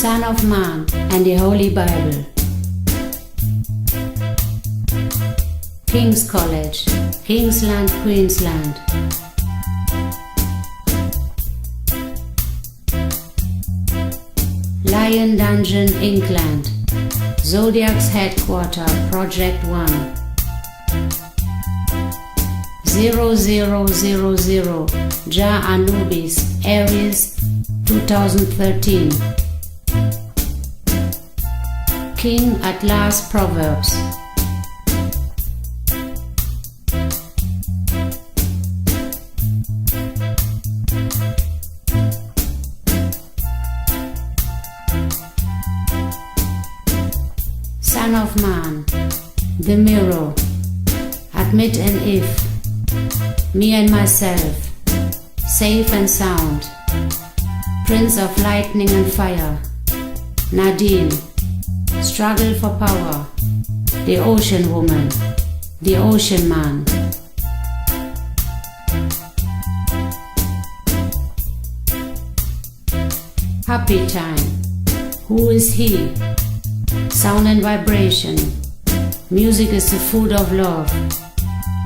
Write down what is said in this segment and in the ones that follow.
Son of Man and the Holy Bible. King's College, Kingsland, Queensland. Lion Dungeon, INKLAND. ZODIACS Headquarter, Project One. 0000 Jah Anubis, Aries, 2013. King Atlast Proverbs. Son of Man, the mirror, admit and if, me and myself, safe and sound, Prince of lightning and fire, Nadine, struggle for power, the ocean woman, the ocean man. Happy time, who is he? Sound and vibration, music is the food of love,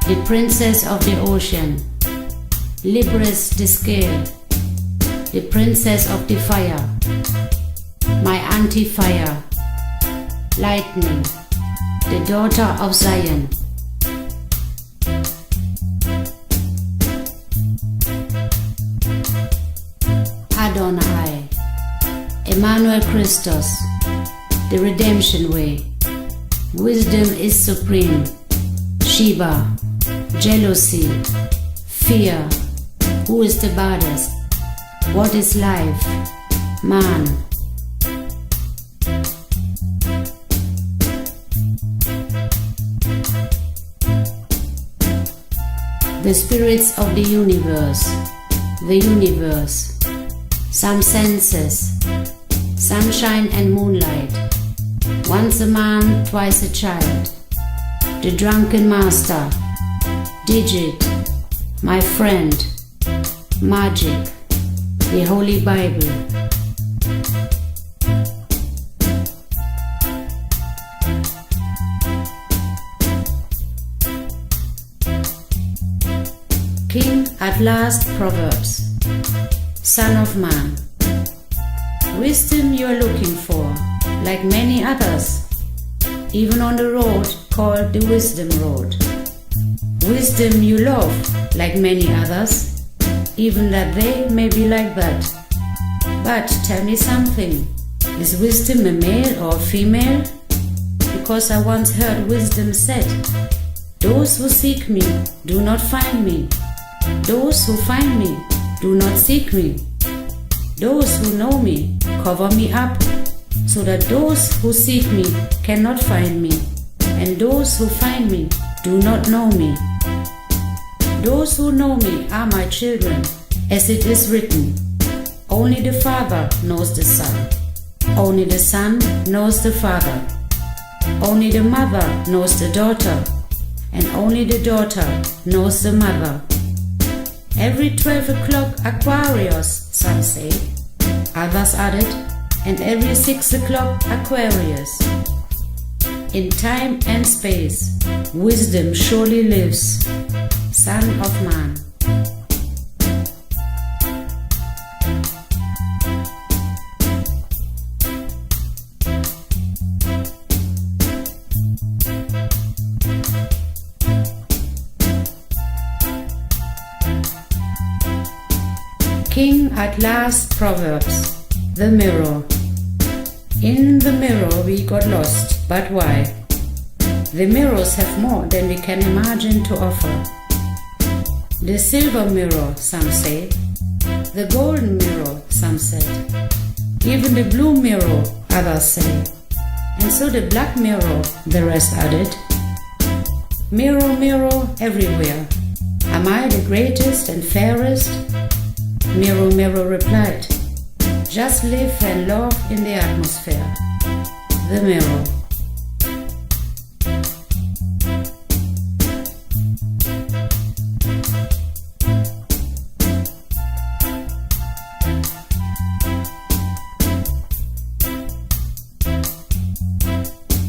the princess of the ocean, Libris the scale, the princess of the fire, my anti-fire, lightning, the daughter of Zion. Adonai, Emmanuel Christos, the redemption way, wisdom is supreme, Sheba, jealousy, fear, who is the baddest, what is life, man. The spirits of the universe, some senses, sunshine and moonlight, once a man, twice a child, the drunken master, digit, my friend, magic, the Holy Bible. King Atlast Proverbs. Son of Man, wisdom you are looking for, like many others, even on the road called the Wisdom Road. Wisdom you love, like many others, even that they may be like that. But tell me something, is wisdom a male or female? Because I once heard wisdom said, those who seek me do not find me. Those who find me do not seek me. Those who know me cover me up, so that those who seek me cannot find me, and those who find me do not know me. Those who know me are my children, as it is written, only the Father knows the Son, only the Son knows the Father, only the mother knows the daughter, and only the daughter knows the mother. Every 12 o'clock Aquarius, some say, others added, and every 6 o'clock Aquarius. In time and space, wisdom surely lives, Son of Man. King Atlast Proverbs. The mirror. In the mirror we got lost, but why? The mirrors have more than we can imagine to offer. The silver mirror, some say. The golden mirror, some said. Even the blue mirror, others say. And so the black mirror, the rest added. Mirror, mirror, everywhere. Am I the greatest and fairest? Mirror, mirror replied, just live and love in the atmosphere. The mirror.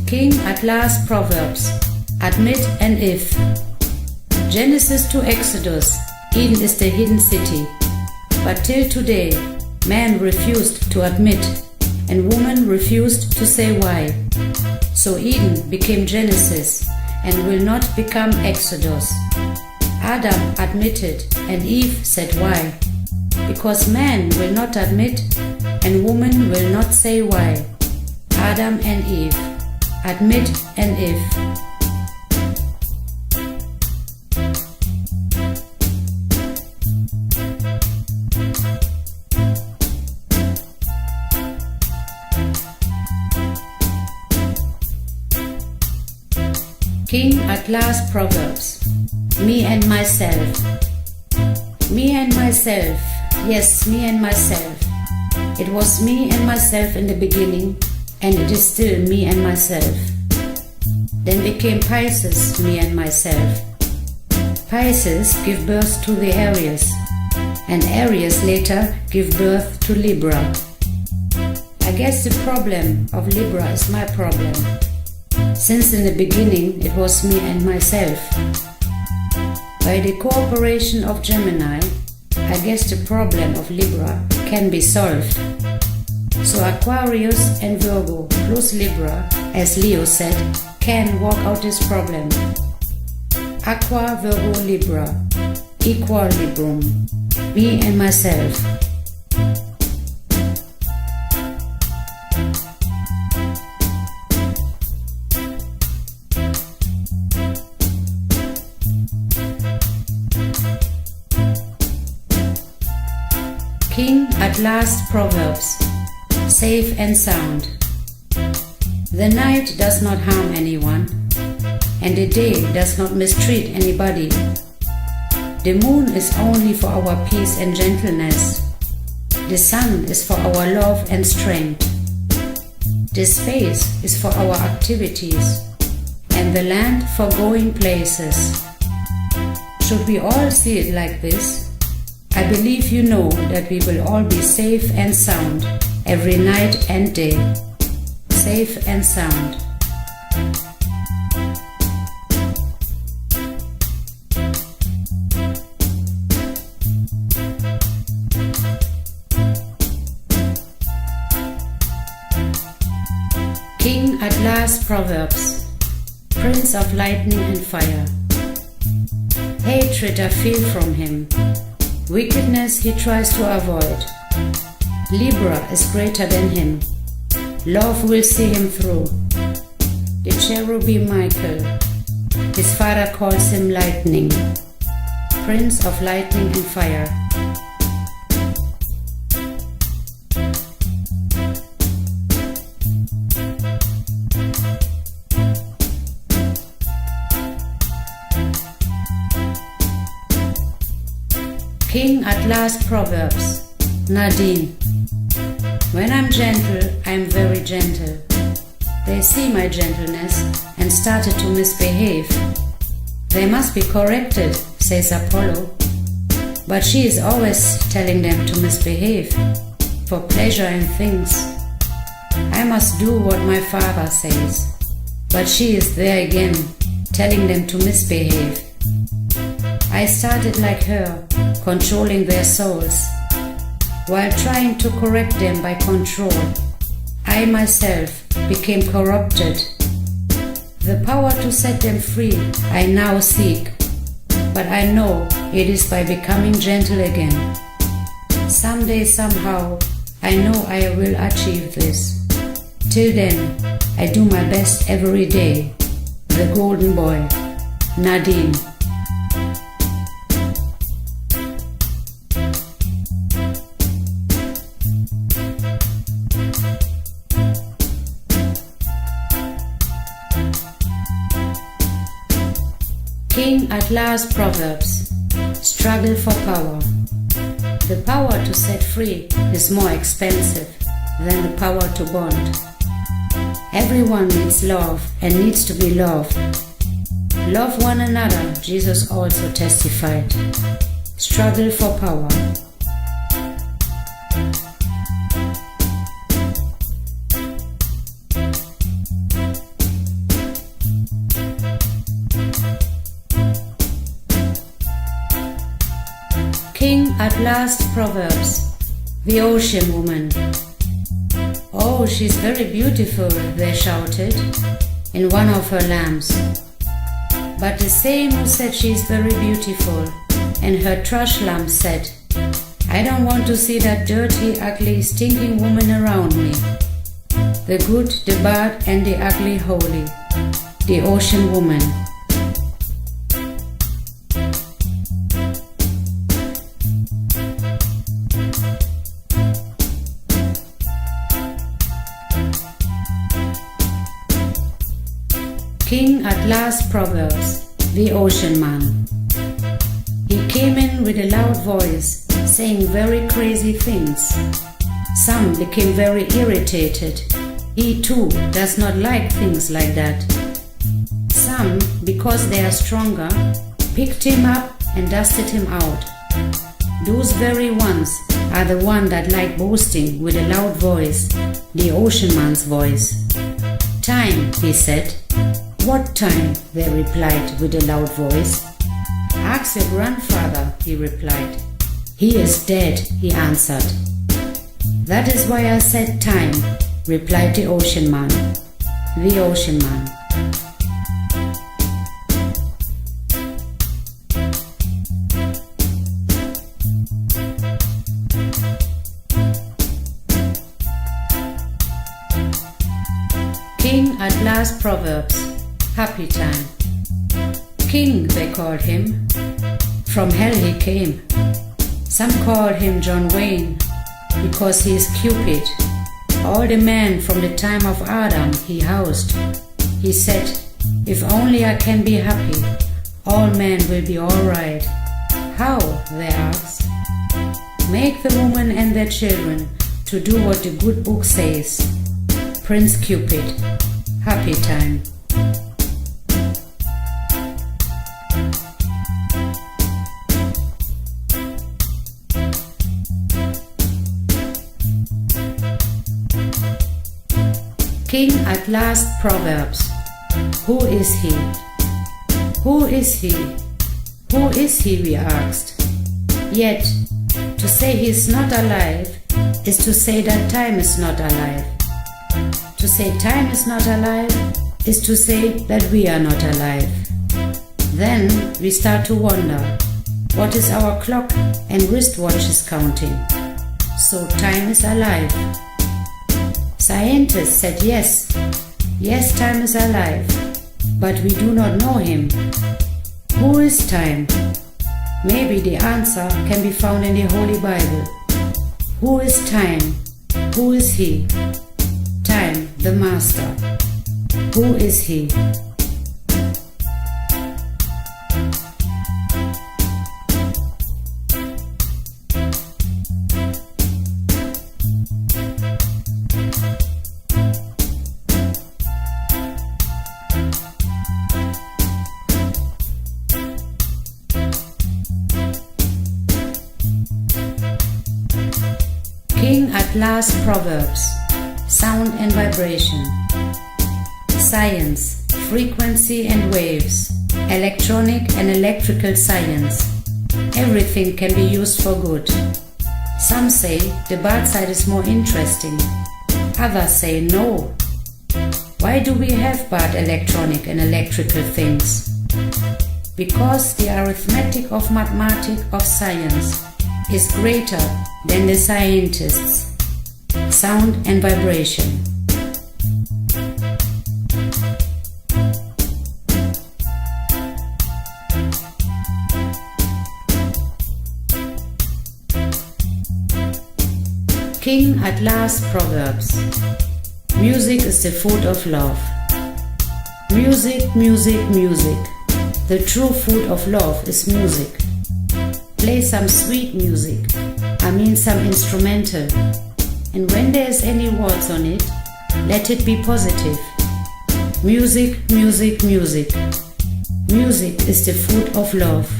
King Atlast Proverbs, admit and if. Genesis to Exodus, Eden is the hidden city. But till today, man refused to admit, and woman refused to say why. So Eden became Genesis, and will not become Exodus. Adam admitted, and Eve said why. Because man will not admit, and woman will not say why. Adam and Eve, admit and if. King Atlast Proverbs, me and myself. Me and myself, yes, me and myself. It was me and myself in the beginning, and it is still me and myself. Then became Pisces, me and myself. Pisces give birth to the Aries, and Aries later give birth to Libra. I guess the problem of Libra is my problem, since in the beginning it was me and myself. By the cooperation of Gemini, I guess the problem of Libra can be solved. So Aquarius and Virgo plus Libra, as Leo said, can work out this problem. Aqua, Virgo, Libra, equilibrium, me and myself. King Atlast Proverbs, safe and sound. The night does not harm anyone, and the day does not mistreat anybody. The moon is only for our peace and gentleness. The sun is for our love and strength. The space is for our activities, and the land for going places. Should we all see it like this? I believe you know that we will all be safe and sound every night and day. Safe and sound. King Atlast Proverbs, Prince of Lightning and Fire. Hatred I feel from him. Wickedness he tries to avoid. Libra is greater than him. Love will see him through. The cherubim Michael, his father calls him Lightning, Prince of Lightning and Fire. King Atlast Proverbs, Nadine. When I'm gentle, I'm very gentle. They see my gentleness and started to misbehave. They must be corrected, says Apollo. But she is always telling them to misbehave, for pleasure and things. I must do what my father says. But she is there again, telling them to misbehave. I started like her, controlling their souls, while trying to correct them by control. I myself became corrupted. The power to set them free I now seek, but I know it is by becoming gentle again. Someday, somehow, I know I will achieve this. Till then, I do my best every day. The Golden Boy, Nadine. King Atlast Proverbs, struggle for power. The power to set free is more expensive than the power to bond. Everyone needs love and needs to be loved. Love one another, Jesus also testified. Struggle for power. King Atlast Proverbs. The Ocean Woman. "Oh, she's very beautiful," they shouted in one of her lamps. But the same who said she's very beautiful in her trash lamp said, "I don't want to see that dirty, ugly, stinking woman around me." The good, the bad, and the ugly holy. The Ocean Woman. King Atlast Proverbs. The Ocean Man. He came in with a loud voice, saying very crazy things. Some became very irritated. He too does not like things like that. Some, because they are stronger, picked him up and dusted him out. Those very ones are the ones that like boasting with a loud voice, the Ocean Man's voice. "Time," he said. "What time?" they replied with a loud voice. "Ask your grandfather," he replied. "He is dead," he answered. "That is why I said time," replied the Ocean Man. The Ocean Man. King Atlast Proverbs. Happy time. King, they called him. From hell he came. Some called him John Wayne, because he is Cupid. All the men from the time of Adam he housed. He said, "If only I can be happy, all men will be all right." "How?" they asked. "Make the woman and their children to do what the good book says." Prince Cupid. Happy time. King Atlast Proverbs. Who is he? Who is he? Who is he, we asked. Yet, to say he is not alive is to say that time is not alive. To say time is not alive is to say that we are not alive. Then we start to wonder, what is our clock and wristwatches counting? So time is alive. Scientists said yes, time is alive, but we do not know him. Who is time? Maybe the answer can be found in the Holy Bible. Who is time? Who is he? Time, the master. Who is he? King Atlast Proverbs. Sound and vibration. Science, frequency and waves, electronic and electrical science. Everything can be used for good. Some say the bad side is more interesting. Others say no. Why do we have bad electronic and electrical things? Because the arithmetic of mathematics of science is greater than the scientists. Sound and vibration. King Atlast Proverbs. Music is the food of love. Music, music, music. The true food of love is music. Play some sweet music, I mean some instrumental. And when there's any words on it, let it be positive. Music, music, music. Music is the food of love.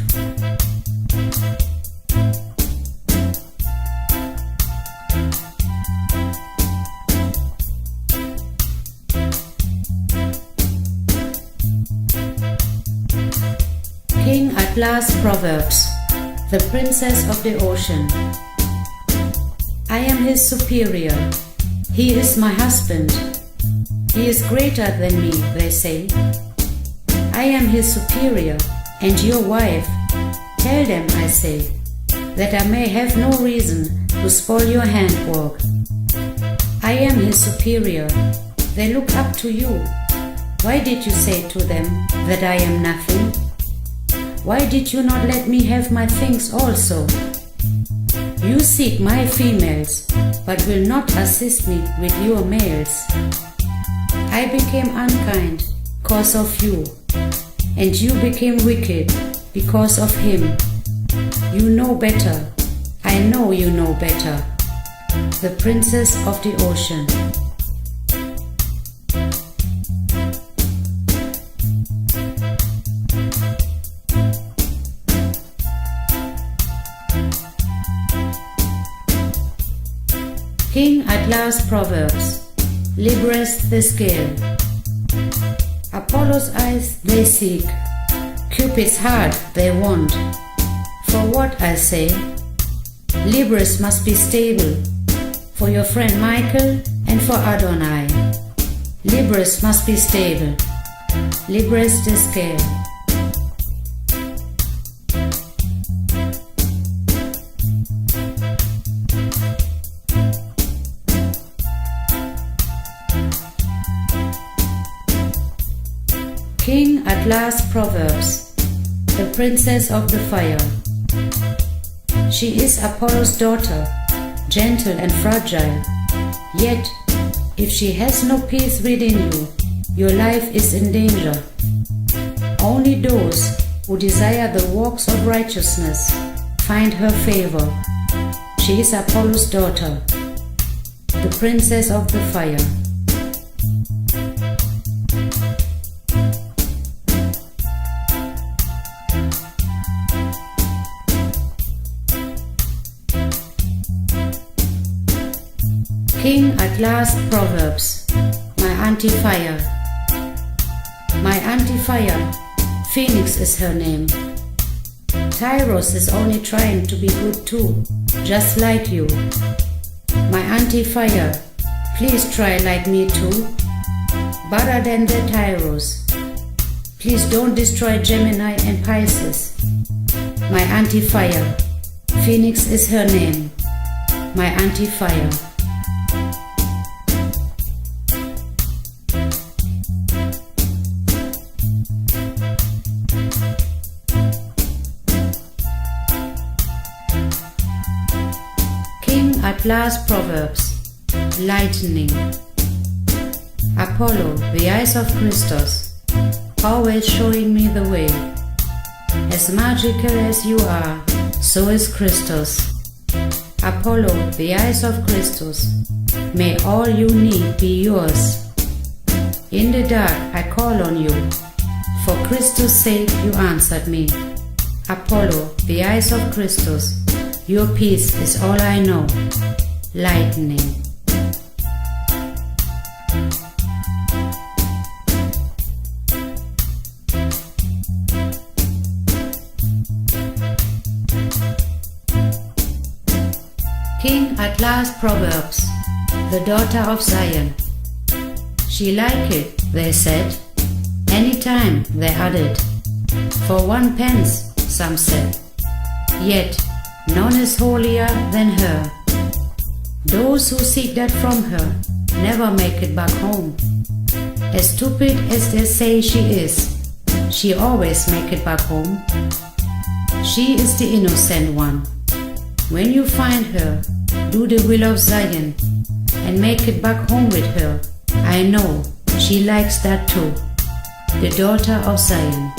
King Atlast Proverbs. the princess of the ocean. I am his superior. He is my husband. He is greater than me, they say. I am his superior and your wife. Tell them, I say, that I may have no reason to spoil your handwork. I am his superior. They look up to you. Why did you say to them that I am nothing? Why did you not let me have my things also? You seek my females, but will not assist me with your males. I became unkind because of you, and you became wicked because of him. You know better. I know you know better. The princess of the ocean. King Atlast Proverbs. Libres the scale. Apollo's eyes they seek, Cupid's heart they want. For what I say, Libres must be stable, for your friend Michael and for Adonai. Libres must be stable. Libres the scale. King Atlast Proverbs, the princess of the fire. She is Apollo's daughter, gentle and fragile. Yet, if she has no peace within you, your life is in danger. Only those who desire the walks of righteousness find her favor. She is Apollo's daughter, the princess of the fire. King Atlast Proverbs, my anti-fire. My anti-fire, Phoenix is her name. Tyros is only trying to be good too, just like you. My anti-fire, please try like me too, better than the Tyros. Please don't destroy Gemini and Pisces. My anti-fire, Phoenix is her name. My anti-fire. Atlast Proverbs, lightning. Apollo, the eyes of Christos, always showing me the way. As magical as you are, so is Christos. Apollo, the eyes of Christos, may all you need be yours. In the dark I call on you, for Christos' sake you answered me. Apollo, the eyes of Christos, your peace is all I know. Lightning. King Atlast Proverbs, the daughter of Zion. She like it, they said. Anytime, they added. For 1 pence, some said. Yet, none is holier than her. Those who seek that from her never make it back home. As stupid as they say she is, she always make it back home. She is the innocent one. When you find her, do the will of Zion and make it back home with her. I know she likes that too. The daughter of Zion.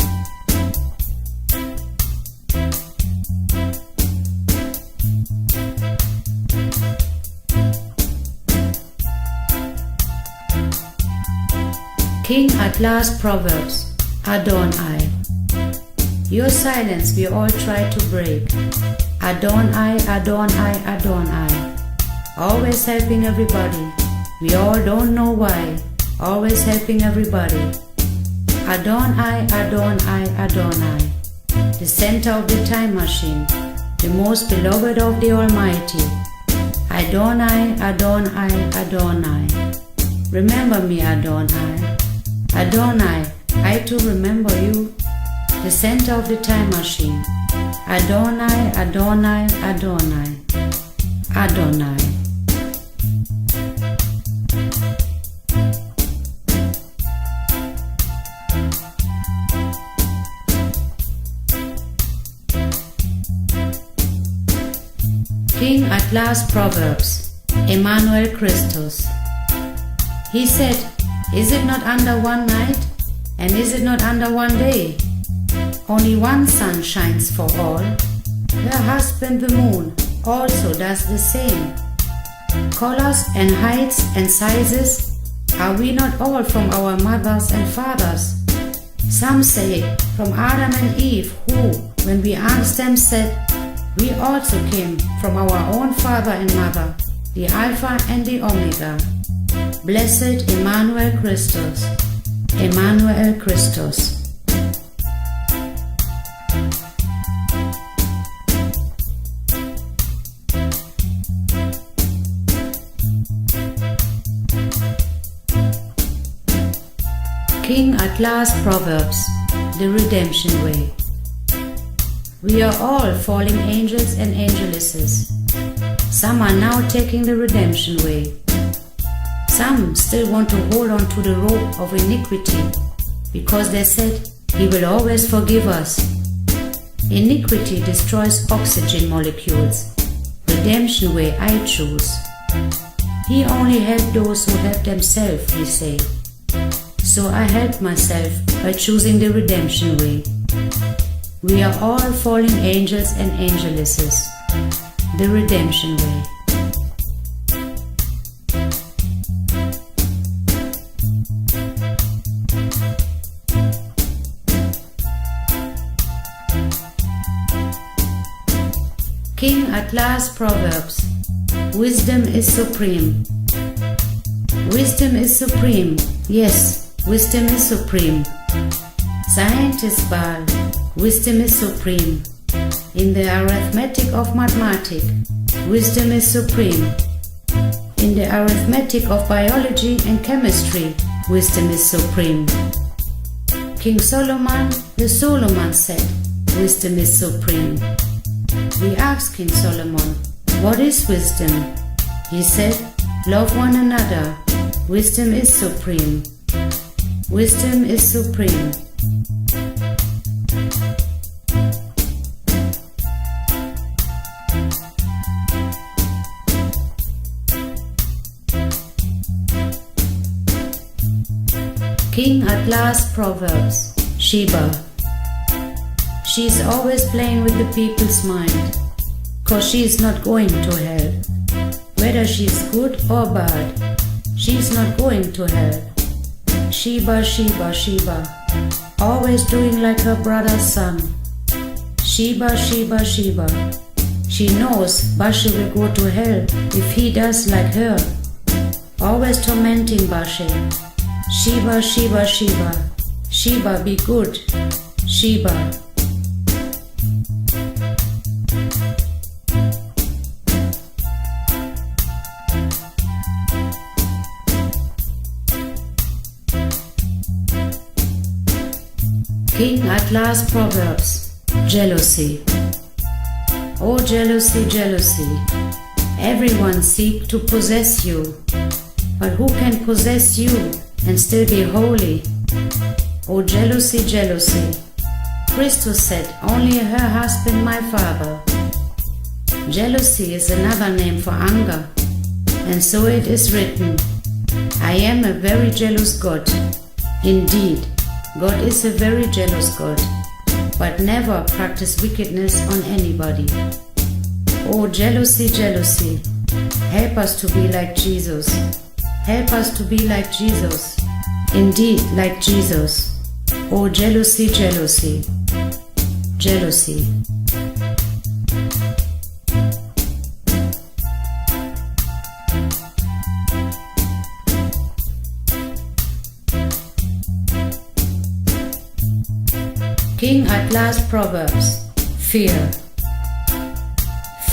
King Atlast Proverbs, Adonai. Your silence we all try to break. Adonai, Adonai, Adonai. Always helping everybody. We all don't know why. Always helping everybody. Adonai, Adonai, Adonai. The center of the time machine. the most beloved of the Almighty. Adonai, Adonai, Adonai. Remember me, Adonai. Adonai, I too remember you, the center of the time machine. Adonai, Adonai, Adonai. Adonai. King Atlast Proverbs, Emmanuel Christus. He said, is it not under one night, and is it not under one day? Only one sun shines for all. Her husband the moon also does the same. Colors and heights and sizes, are we not all from our mothers and fathers? Some say from Adam and Eve, who, when we asked them, said, we also came from our own father and mother, the Alpha and the Omega. Blessed Emmanuel Christus, Emmanuel Christus. King Atlast Proverbs, the redemption way. We are all falling angels and angelisses. Some are now taking the redemption way. Some still want to hold on to the rope of iniquity because they said, He will always forgive us. Iniquity destroys oxygen molecules. Redemption way I choose. He only helped those who help themselves, we say. So I help myself by choosing the redemption way. We are all fallen angels and angelisses. The redemption way. King Atlast Proverbs. Wisdom is supreme. Wisdom is supreme. Yes, wisdom is supreme. Scientists Baal. Wisdom is supreme. In the arithmetic of mathematics, wisdom is supreme. In the arithmetic of biology and chemistry, wisdom is supreme. King Solomon, the Solomon said, wisdom is supreme. We asked King Solomon, what is wisdom? He said, love one another. Wisdom is supreme. Wisdom is supreme. King Atlast Proverbs, Sheba. She's always playing with the people's mind, 'cause she's not going to hell. Whether she's good or bad, she's not going to hell. Sheba, Sheba, Sheba, always doing like her brother's son. Sheba, Sheba, Sheba. She knows Bashi will go to hell if he does like her. Always tormenting Bashi. Sheba, Sheba, Sheba. Sheba, be good. Sheba. King Atlast Proverbs, jealousy. Oh jealousy, jealousy. Everyone seeks to possess you. But who can possess you and still be holy? Oh jealousy, jealousy. Christus said, only her husband my father. Jealousy is another name for anger. And so it is written, I am a very jealous God. Indeed, God is a very jealous God, but never practice wickedness on anybody. Oh jealousy, jealousy. Help us to be like Jesus. Help us to be like Jesus. Indeed, like Jesus. Oh jealousy, jealousy. Jealousy. King Atlast Proverbs, fear.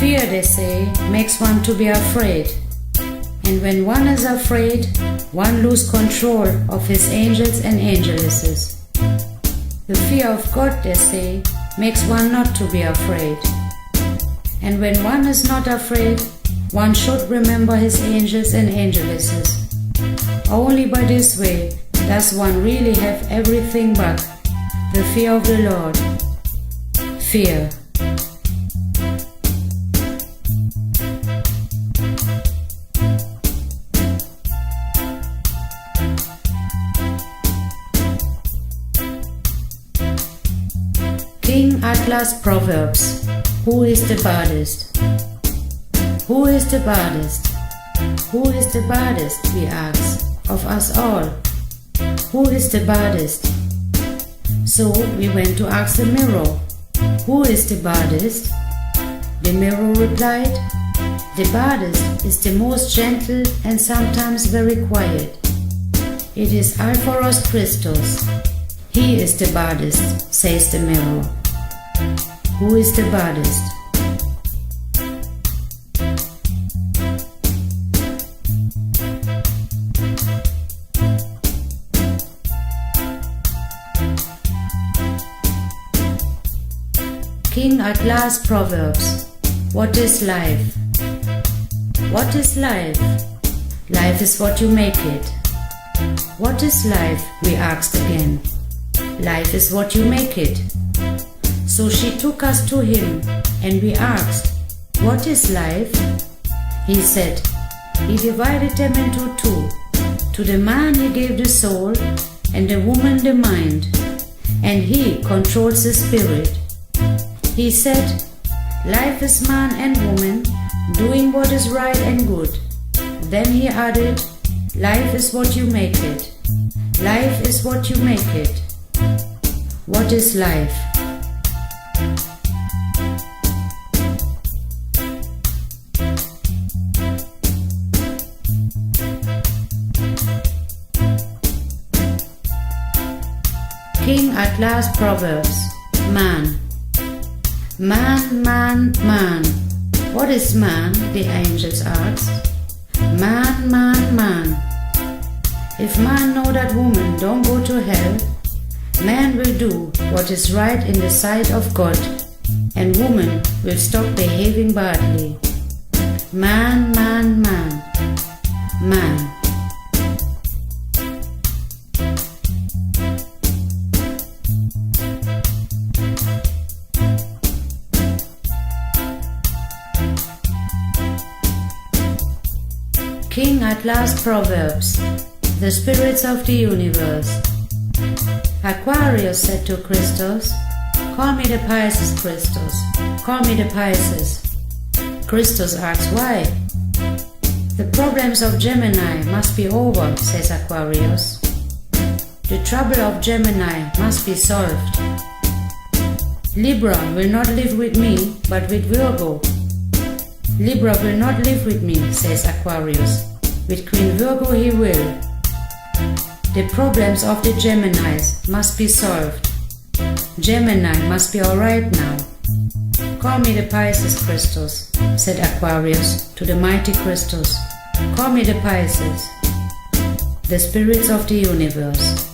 Fear, they say, makes one to be afraid. And when one is afraid, one loses control of his angels and angelisses. The fear of God, they say, makes one not to be afraid. And when one is not afraid, one should remember his angels and angelisses. Only by this way does one really have everything but the fear of the Lord. Fear. King Atlast Proverbs. Who is the baddest? Who is the baddest? Who is the baddest, we ask, of us all? Who is the baddest? So we went to ask the mirror, who is the baddest? The mirror replied, the baddest is the most gentle and sometimes very quiet. It is Alpharos Christos. He is the baddest, says the mirror. Who is the baddest? King Atlast Proverbs. What is life? What is life? Life is what you make it. What is life? We asked again. Life is what you make it. So she took us to him, and we asked, what is life? He said, he divided them into two. To the man he gave the soul, and the woman the mind, and he controls the spirit. He said, life is man and woman, doing what is right and good. Then he added, life is what you make it. Life is what you make it. What is life? King Atlast Proverbs. Man. Man, man, man. What is man? The angels asked. Man, man, man. If man know that woman don't go to hell, man will do what is right in the sight of God, and woman will stop behaving badly. Man, man, man. Man. King Atlast Proverbs. The spirits of the universe. Aquarius said to Christos, call me the Pisces, Christos. Call me the Pisces. Christos asked why. The problems of Gemini must be over, says Aquarius. The trouble of Gemini must be solved. Libra will not live with me, but with Virgo. Libra will not live with me, says Aquarius. With Queen Virgo he will. The problems of the Geminis must be solved. Gemini must be alright now. Call me the Pisces, Christos, said Aquarius to the mighty Christos. Call me the Pisces, the spirits of the universe.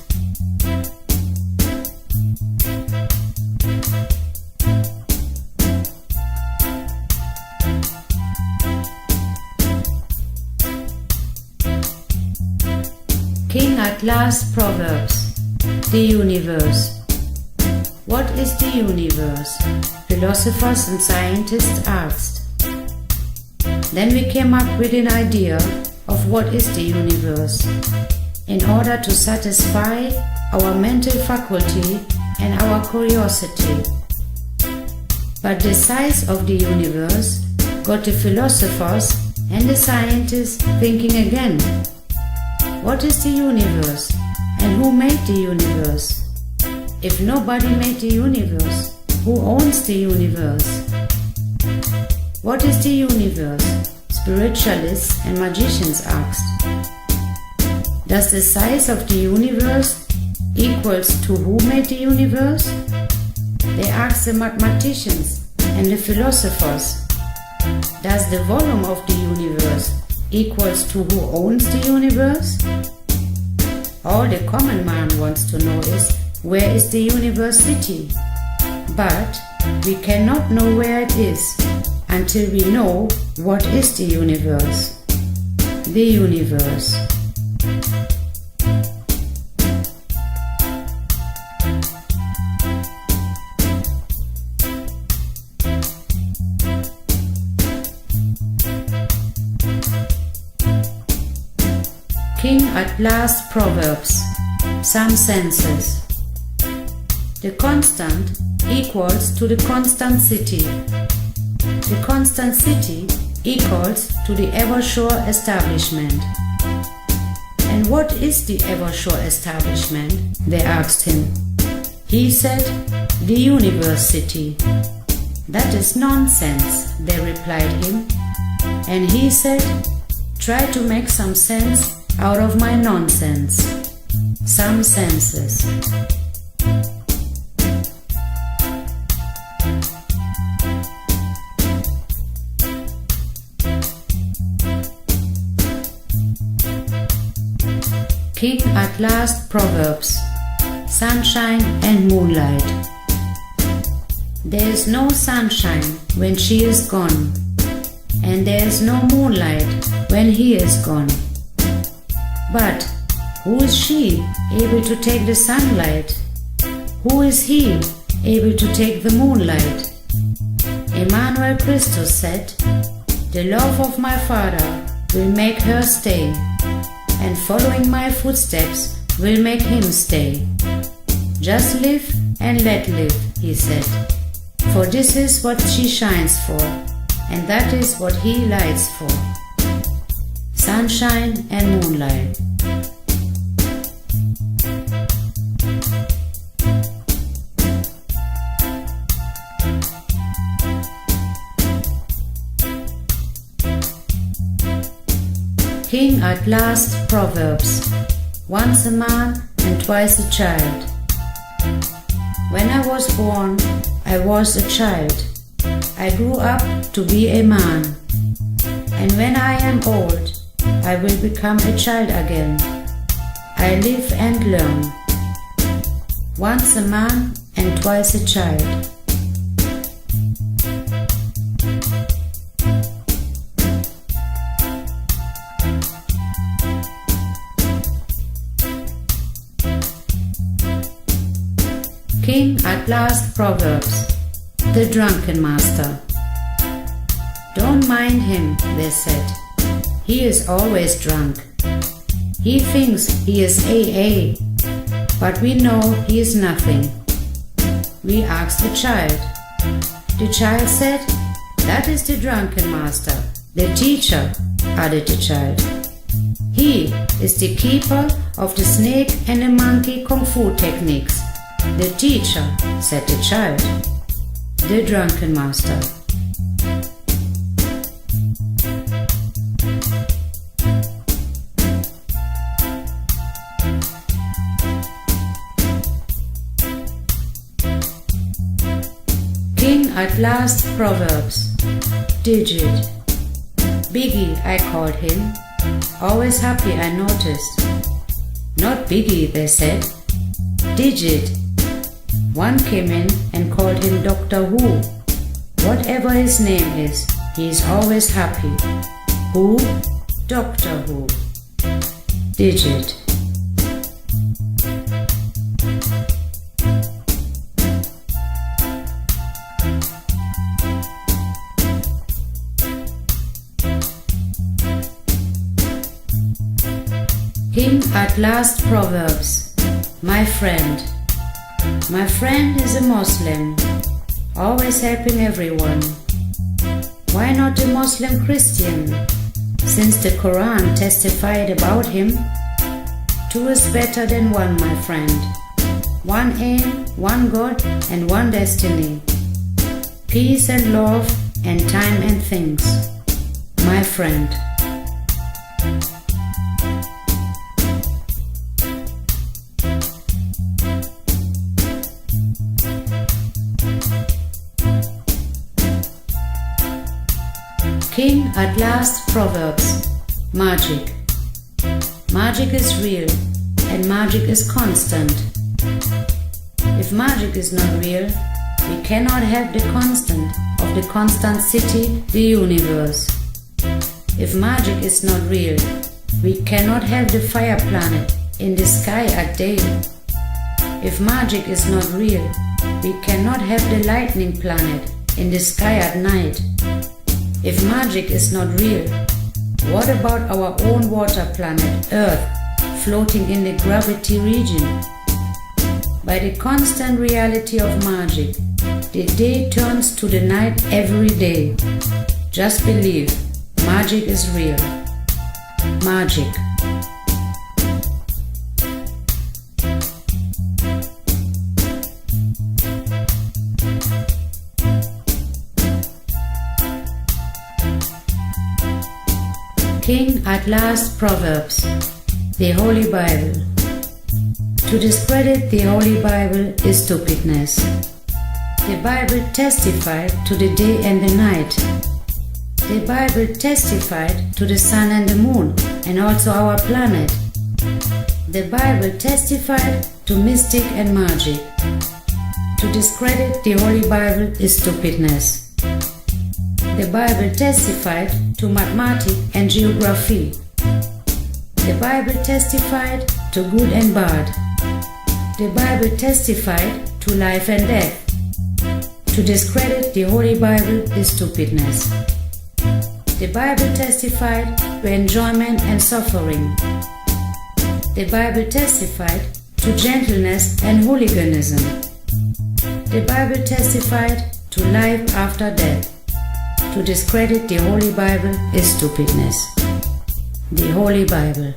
King Atlast Proverbs. The universe. What is the universe? Philosophers and scientists asked. Then we came up with an idea of what is the universe, in order to satisfy our mental faculty and our curiosity. But the size of the universe got the philosophers and the scientists thinking again. What is the universe, and who made the universe? If nobody made the universe, who owns the universe? What is the universe? Spiritualists and magicians asked. Does the size of the universe equals to who made the universe? They asked the mathematicians and the philosophers. Does the volume of the universe equals to who owns the universe? All the common man wants to know is, where is the universe city? But we cannot know where it is until we know what is the universe. The universe. King Atlast Proverbs. Some senses. The constant equals to the constant city. The constant city equals to the ever-sure establishment. And what is the ever-sure establishment? They asked him. He said, the universe city. That is nonsense, they replied him. And he said, try to make some sense out of my nonsense. Some senses. King Atlast Proverbs. Sunshine and moonlight. There is no sunshine when she is gone, and there is no moonlight when he is gone. But who is she able to take the sunlight? Who is he able to take the moonlight? Emmanuel Christus said, the love of my Father will make her stay, and following my footsteps will make him stay. Just live and let live, he said, for this is what she shines for, and that is what he lights for. Sunshine and moonlight. King Atlast Proverbs. Once a man and twice a child. When I was born, I was a child. I grew up to be a man. And when I am old, I will become a child again. I live and learn. Once a man and twice a child. King Atlast Proverbs. The drunken master. Don't mind him, they said. He is always drunk. He thinks he is AA, but we know he is nothing. We asked the child. The child said, that is the drunken master, the teacher, added the child. He is the keeper of the snake and the monkey kung fu techniques. The teacher, said the child. The drunken master. King Atlast Proverbs. Digit. Biggie, I called him. Always happy, I noticed. Not Biggie, they said. Digit. One came in and called him Doctor Who. Whatever his name is, he is always happy. Who? Doctor Who. Digit. King Atlast Proverbs. My friend. My friend is a Muslim, always helping everyone. Why not a Muslim Christian? Since the Quran testified about him. Two is better than one, my friend. One aim, one God, and one destiny. Peace and love, and time and things. My friend. King Atlast Proverbs. Magic. Magic is real and magic is constant. If magic is not real, we cannot have the constant of the constant city, the universe. If magic is not real, we cannot have the fire planet in the sky at day. If magic is not real, we cannot have the lightning planet in the sky at night. If magic is not real, what about our own water planet, Earth, floating in the gravity region? By the constant reality of magic, the day turns to the night every day. Just believe, magic is real. Magic. King Atlast Proverbs. The Holy Bible. To discredit the Holy Bible is stupidness. The Bible testified to the day and the night. The Bible testified to the sun and the moon and also our planet. The Bible testified to mystic and magic. To discredit the Holy Bible is stupidness. The Bible testified to mathematics and geography. The Bible testified to good and bad. The Bible testified to life and death. To discredit the Holy Bible is stupidness. The Bible testified to enjoyment and suffering. The Bible testified to gentleness and hooliganism. The Bible testified to life after death. To discredit the Holy Bible is stupidness. The Holy Bible.